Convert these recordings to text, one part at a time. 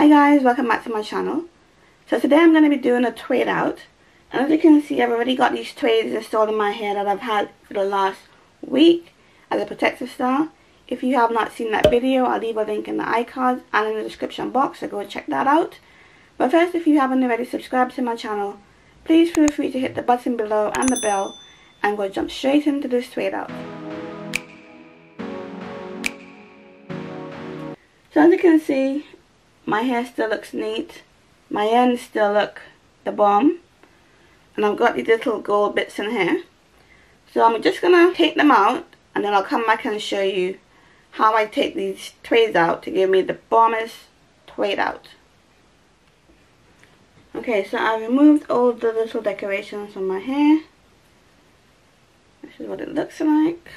Hi guys, welcome back to my channel. So today I'm going to be doing a Twaid out. And as you can see, I've already got these Twaids installed in my hair that I've had for the last week as a protective style. If you have not seen that video, I'll leave a link in the iCards and in the description box, so go check that out. But first, if you haven't already subscribed to my channel, please feel free to hit the button below and the bell and we'll jump straight into this Twaid out. So as you can see, my hair still looks neat, my ends still look the bomb, and I've got these little gold bits in here. So I'm just going to take them out and then I'll come back and show you how I take these Twaids out to give me the bombest Twaid out. Okay, so I removed all the little decorations from my hair. This is what it looks like.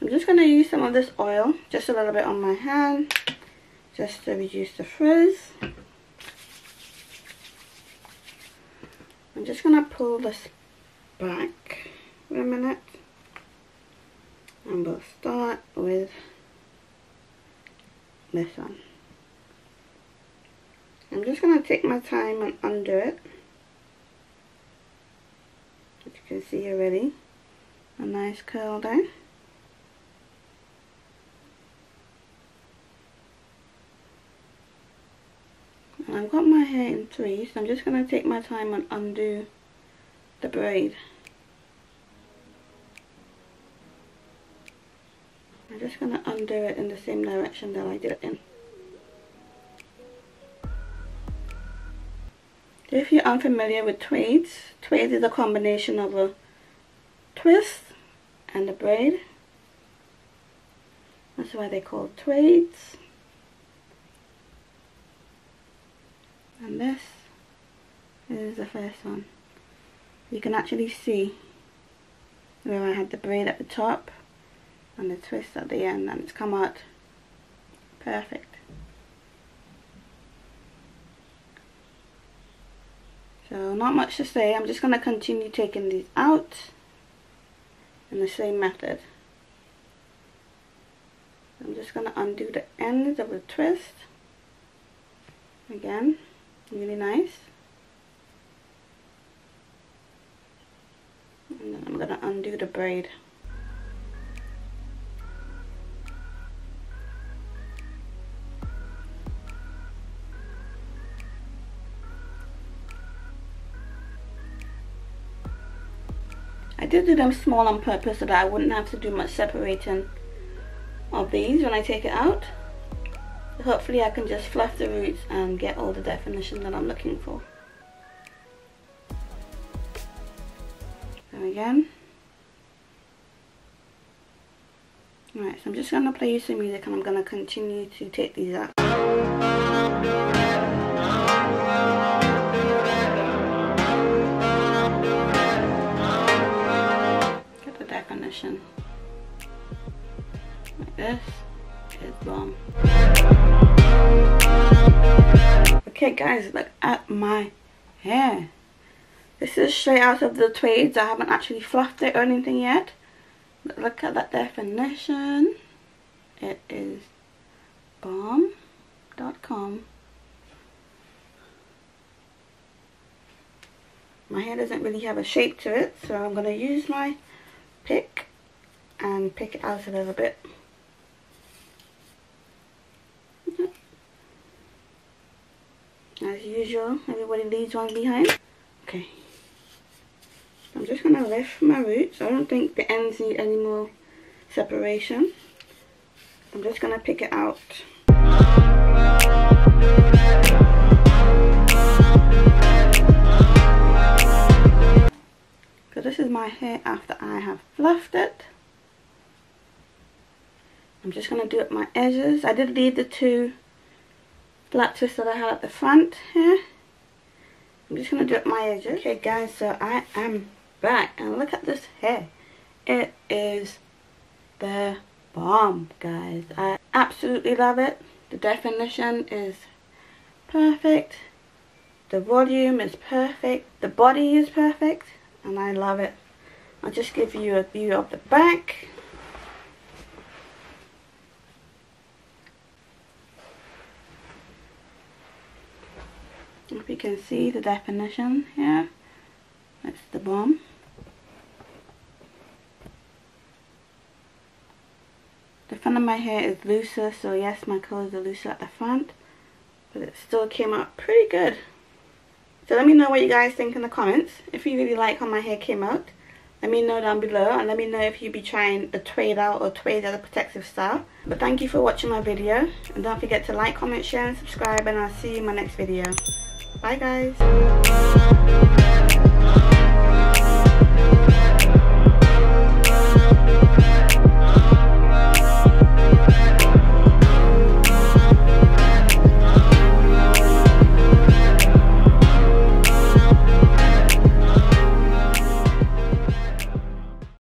I'm just going to use some of this oil, just a little bit on my hand, just to reduce the frizz. I'm just going to pull this back for a minute. And we'll start with this one. I'm just going to take my time and undo it. As you can see already, a nice curl there. And I've got my hair in three, so I'm just going to take my time and undo the braid. I'm just going to undo it in the same direction that I did it in. If you're unfamiliar with Twaids, Twaids is a combination of a twist and a braid. That's why they're called Twaids. And this is the first one. You can actually see where I had the braid at the top and the twist at the end, and it's come out perfect. So not much to say, I'm just going to continue taking these out in the same method. I'm just going to undo the ends of the twist. Again, really nice. And then I'm going to undo the braid. I did do them small on purpose so that I wouldn't have to do much separating of these when I take it out. So hopefully I can just fluff the roots and get all the definition that I'm looking for. So again. Alright, so I'm just going to play you some music and I'm going to continue to take these out. Definition like this is bomb. Okay guys, look at my hair. This is straight out of the Twaids. I haven't actually fluffed it or anything yet, but look at that definition. It is bomb.com. My hair doesn't really have a shape to it, so I'm going to use my pick and pick it out a little bit. As usual, everybody leaves one behind. Okay, I'm just going to lift my roots. I don't think the ends need any more separation. I'm just going to pick it out. So this is my hair after I have fluffed it. I'm just going to do up my edges. I did leave the two flat twists that I had at the front here. I'm just going to do up my edges. Okay guys, so I am back and look at this hair. It is the bomb, guys. I absolutely love it. The definition is perfect. The volume is perfect. The body is perfect. And I love it. I'll just give you a view of the back. If you can see the definition here, that's the bum. The front of my hair is looser, so yes, my colors are looser at the front, but it still came out pretty good. So let me know what you guys think in the comments. If you really like how my hair came out, let me know down below, and let me know if you'll be trying a Twaid out or Twaid as a protective style. But thank you for watching my video, and don't forget to like, comment, share and subscribe, and I'll see you in my next video. Bye guys.